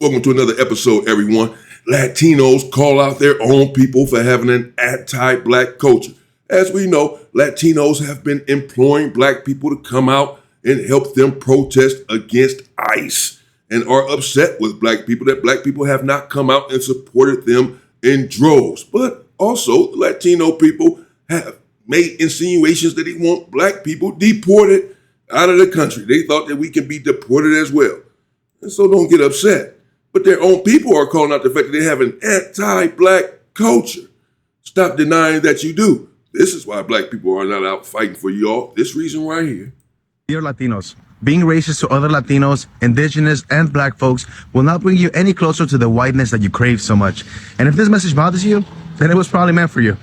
Welcome to another episode, everyone. Latinos call out their own people for having an anti-black culture. As we know, Latinos have been employing black people to come out and help them protest against ICE and are upset with black people that black people have not come out and supported them in droves. But also, Latino people have made insinuations that they want black people deported out of the country. They thought that we can be deported as well. And so don't get upset. But their own people are calling out the fact that they have an anti-black culture. Stop denying that you do. This is why black people are not out fighting for y'all. This reason right here. Dear Latinos, being racist to other Latinos, indigenous, and black folks will not bring you any closer to the whiteness that you crave so much. And if this message bothers you, then it was probably meant for you.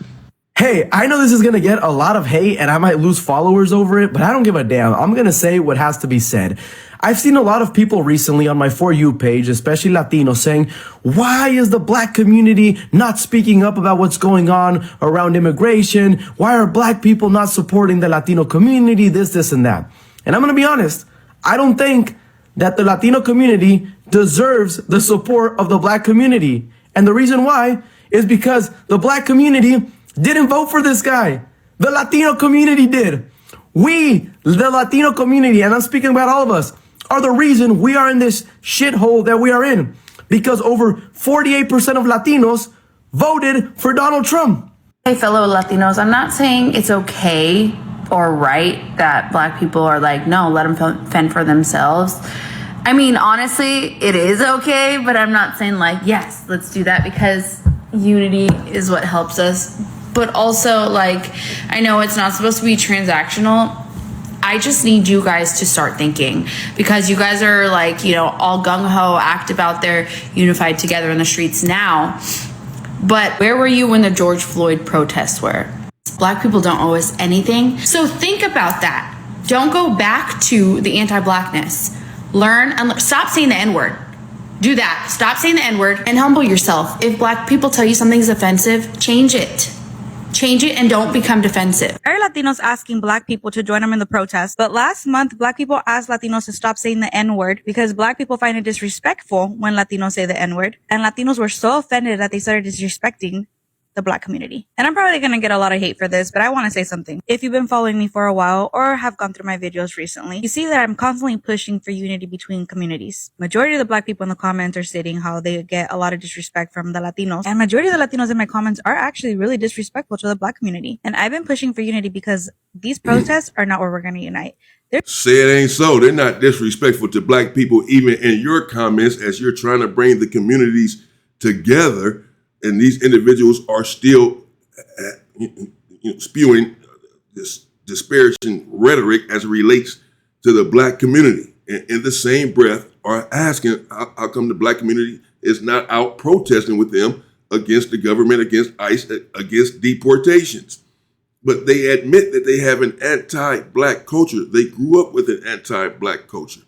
Hey, I know this is going to get a lot of hate and I might lose followers over it, but I don't give a damn. I'm going to say what has to be said. I've seen a lot of people recently on my For You page, especially Latinos, saying, why is the black community not speaking up about what's going on around immigration? Why are black people not supporting the Latino community? This, and that. And I'm going to be honest. I don't think that the Latino community deserves the support of the black community. And the reason why is because the black community didn't vote for this guy. The Latino community did. We, the Latino community, and I'm speaking about all of us, are the reason we are in this shithole that we are in. Because over 48% of Latinos voted for Donald Trump. Hey, fellow Latinos, I'm not saying it's okay or right that black people are like, no, let them fend for themselves. I mean, honestly, it is okay, but I'm not saying like, yes, let's do that, because unity is what helps us. But also, like, I know it's not supposed to be transactional. I just need you guys to start thinking, because you guys are like, you know, all gung-ho, active out there, unified together in the streets now. But where were you when the George Floyd protests were? Black people don't owe us anything. So think about that. Don't go back to the anti-blackness. Learn and stop saying the N-word. Do that. Stop saying the N-word and humble yourself. If black people tell you something's offensive, change it. Change it and don't become defensive. There are Latinos asking black people to join them in the protest. But last month, black people asked Latinos to stop saying the N-word because black people find it disrespectful when Latinos say the N-word. And Latinos were so offended that they started disrespecting the black community. And I'm probably going to get a lot of hate for this, but I want to say something. If you've been following me for a while or have gone through my videos recently, you see that I'm constantly pushing for unity between communities. Majority of the black people in the comments are stating how they get a lot of disrespect from the Latinos. And majority of the Latinos in my comments are actually really disrespectful to the black community. And I've been pushing for unity because these protests are not where we're going to unite. Say it ain't so. They're not disrespectful to black people, even in your comments, as you're trying to bring the communities together. And these individuals are still spewing this disparaging rhetoric as it relates to the black community. And in the same breath are asking how come the black community is not out protesting with them against the government, against ICE, against deportations. But they admit that they have an anti-black culture. They grew up with an anti-black culture.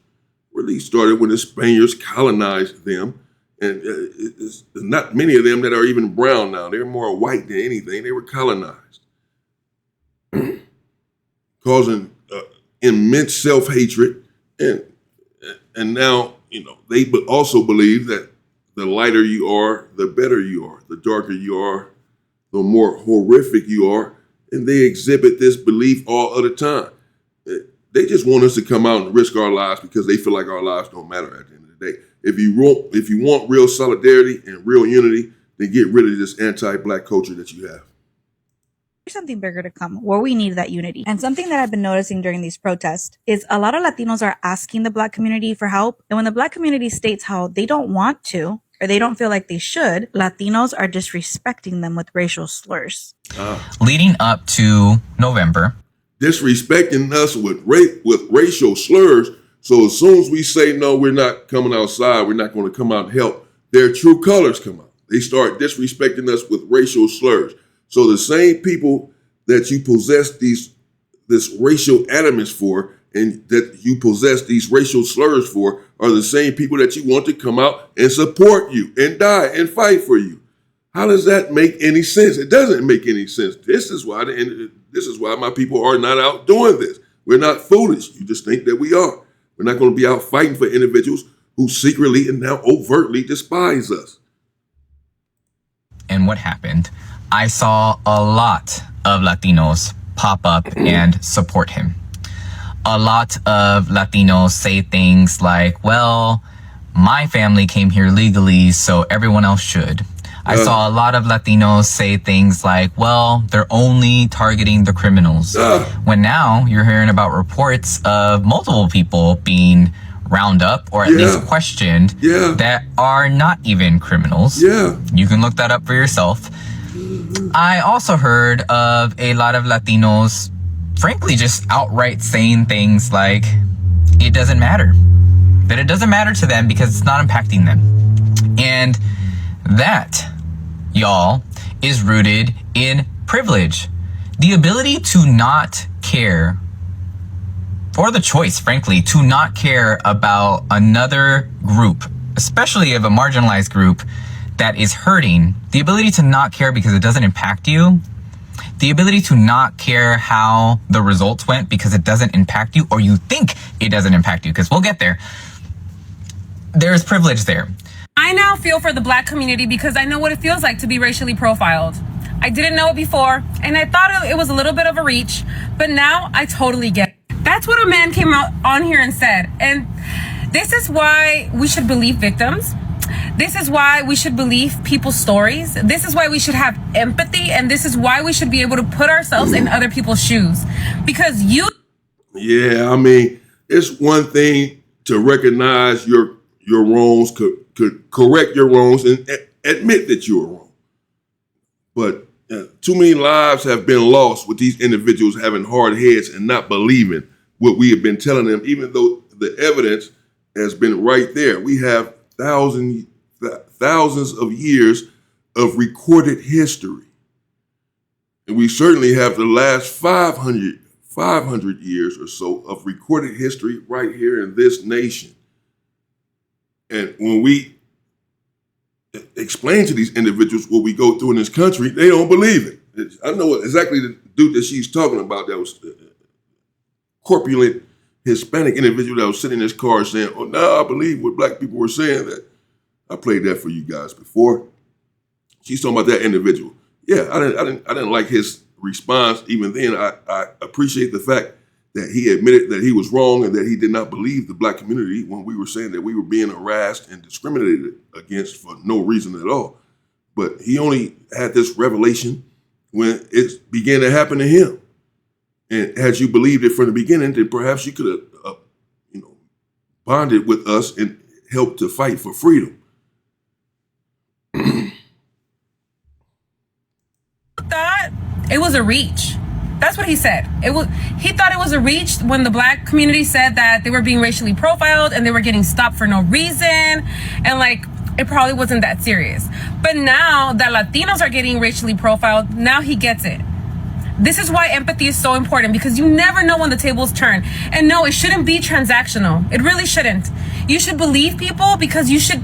Really started when the Spaniards colonized them. And it's not many of them that are even brown now. They're more white than anything. They were colonized, causing immense self-hatred. And now, you know, they also believe that the lighter you are, the better you are. The darker you are, the more horrific you are. And they exhibit this belief all of the time. They just want us to come out and risk our lives because they feel like our lives don't matter at the end of the day. If you want real solidarity and real unity, then get rid of this anti-black culture that you have. There's something bigger to come where we need that unity. And something that I've been noticing during these protests is a lot of Latinos are asking the black community for help. And when the black community states how they don't want to, or they don't feel like they should, Latinos are disrespecting them with racial slurs. Leading up to November. Disrespecting us with racial slurs. So as soon as we say, no, we're not coming outside, we're not going to come out and help, their true colors come out. They start disrespecting us with racial slurs. So the same people that you possess this racial animus for and that you possess these racial slurs for are the same people that you want to come out and support you and die and fight for you. How does that make any sense? It doesn't make any sense. This is why my people are not out doing this. We're not foolish. You just think that we are. We're not going to be out fighting for individuals who secretly and now overtly despise us. And what happened? I saw a lot of Latinos pop up and support him. A lot of Latinos say things like, well, my family came here legally, so everyone else should. I saw a lot of Latinos say things like, well, they're only targeting the criminals. When now you're hearing about reports of multiple people being round up or at least questioned that are not even criminals. You can look that up for yourself. I also heard of a lot of Latinos, frankly, just outright saying things like, it doesn't matter. That it doesn't matter to them because it's not impacting them. And that, y'all, is rooted in privilege. The ability to not care, or the choice, frankly, to not care about another group, especially of a marginalized group that is hurting, the ability to not care because it doesn't impact you, the ability to not care how the results went because it doesn't impact you, or you think it doesn't impact you, because we'll get there. There's privilege there. I now feel for the Black community because I know what it feels like to be racially profiled. I didn't know it before, and I thought it was a little bit of a reach, but now I totally get it. That's what a man came out on here and said. And this is why we should believe victims. This is why we should believe people's stories. This is why we should have empathy. And this is why we should be able to put ourselves in other people's shoes. Because Yeah, I mean, it's one thing to recognize your wrongs, could correct your wrongs, and admit that you were wrong. But too many lives have been lost with these individuals having hard heads and not believing what we have been telling them, even though the evidence has been right there. We have thousands of years of recorded history. And we certainly have the last 500 years or so of recorded history right here in this nation. And when we explain to these individuals what we go through in this country, they don't believe it. I know exactly the dude that she's talking about, that was corpulent Hispanic individual that was sitting in his car saying, oh, no, I believe what Black people were saying. That I played that for you guys before. She's talking about that individual. Yeah, I didn't like his response. Even then, I appreciate the fact that he admitted that he was wrong and that he did not believe the Black community when we were saying that we were being harassed and discriminated against for no reason at all. But he only had this revelation when it began to happen to him. And had you believed it from the beginning, then perhaps you could have, bonded with us and helped to fight for freedom. thought it was a reach. That's what he said. He thought it was a reach when the Black community said that they were being racially profiled and they were getting stopped for no reason. And it probably wasn't that serious. But now that Latinos are getting racially profiled, now he gets it. This is why empathy is so important, because you never know when the tables turn. And no, it shouldn't be transactional. It really shouldn't. You should believe people because you should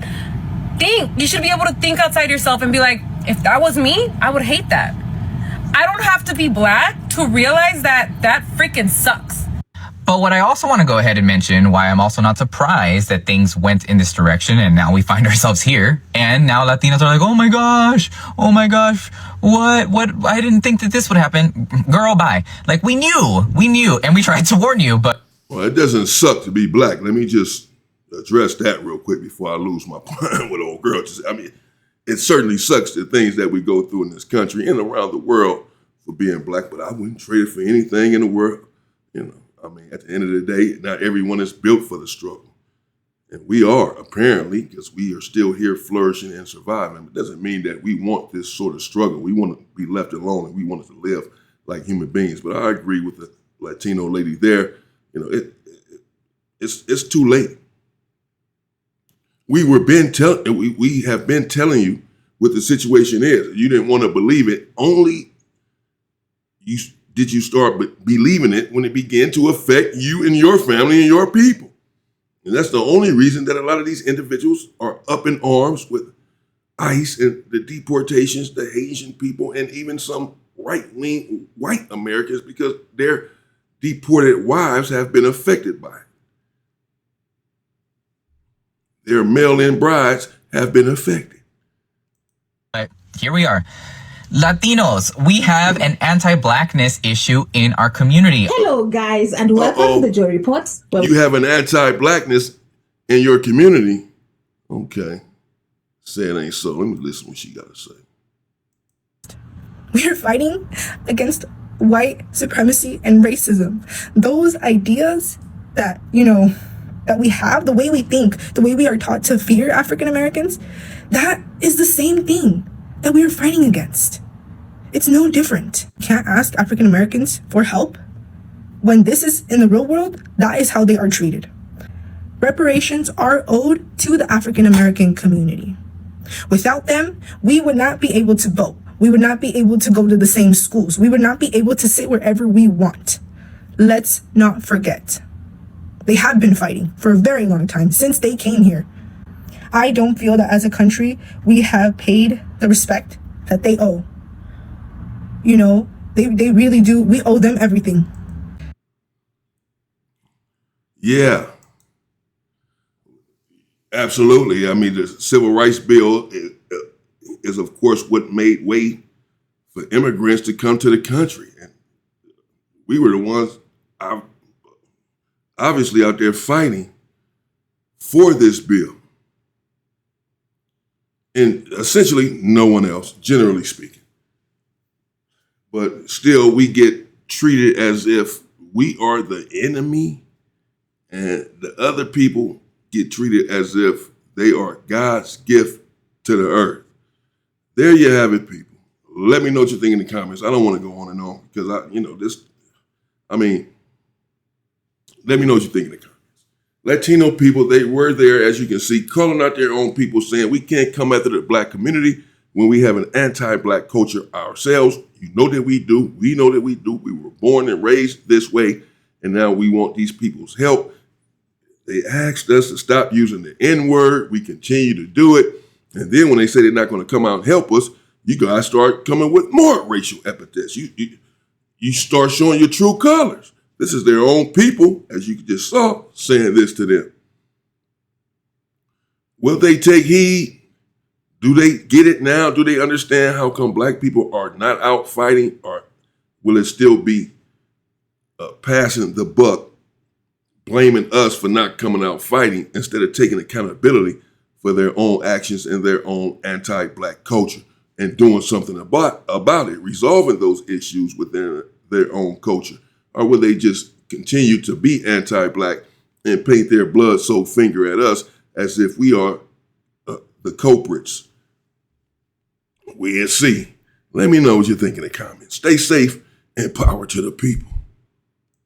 think. You should be able to think outside yourself and be like, if that was me, I would hate that. I don't have to be Black to realize that freaking sucks. But what I also want to go ahead and mention, why I'm also not surprised that things went in this direction and now we find ourselves here. And now Latinos are like, oh my gosh, what? I didn't think that this would happen. Girl, bye. We knew, and we tried to warn you, but. Well, it doesn't suck to be Black. Let me just address that real quick before I lose my point with old girl. It certainly sucks the things that we go through in this country and around the world for being Black, but I wouldn't trade it for anything in the world. At the end of the day, not everyone is built for the struggle. And we are, apparently, because we are still here flourishing and surviving. It doesn't mean that we want this sort of struggle. We want to be left alone and we want to live like human beings. But I agree with the Latino lady there. It's too late. We have been telling you what the situation is. You didn't want to believe it. Only did you start believing it when it began to affect you and your family and your people. And that's the only reason that a lot of these individuals are up in arms with ICE and the deportations, the Haitian people, and even some right-wing white Americans, because their deported wives have been affected by it. their mail-in brides have been affected. But here we are. Latinos, we have an anti-blackness issue in our community. Hello, guys, and welcome to the Joy Reports. You have an anti-blackness in your community? Okay. Say it ain't so. Let me listen to what she got to say. We are fighting against white supremacy and racism. Those ideas that, that we have, the way we think, the way we are taught to fear African Americans, that is the same thing that we are fighting against. It's no different. Can't ask African Americans for help. When this is in the real world, that is how they are treated. Reparations are owed to the African American community. Without them, we would not be able to vote. We would not be able to go to the same schools. We would not be able to sit wherever we want. Let's not forget. They have been fighting for a very long time, since they came here. I don't feel that as a country, we have paid the respect that they owe. They really do. We owe them everything. Yeah. Absolutely. I mean, the Civil Rights Bill is of course, what made way for immigrants to come to the country. And we were the ones obviously out there fighting for this bill. And essentially no one else, generally speaking. But still, we get treated as if we are the enemy, and the other people get treated as if they are God's gift to the earth. There you have it, people. Let me know what you think in the comments. I don't want to go on and on because let me know what you think in the comments. Latino people, they were there, as you can see, calling out their own people, saying we can't come after the black community when we have an anti-black culture ourselves. You know that we do. We know that we do. We were born and raised this way, and now we want these people's help. They asked us to stop using the N-word. We continue to do it. And then when they say they're not going to come out and help us, you guys start coming with more racial epithets. You start showing your true colors. This is their own people, as you just saw, saying this to them. Will they take heed? Do they get it now? Do they understand how come black people are not out fighting? Or will it still be passing the buck, blaming us for not coming out fighting instead of taking accountability for their own actions and their own anti-black culture and doing something about it, resolving those issues within their own culture? Or will they just continue to be anti-black and paint their blood-soaked finger at us as if we are the culprits? We'll see. Let me know what you think in the comments. Stay safe and power to the people.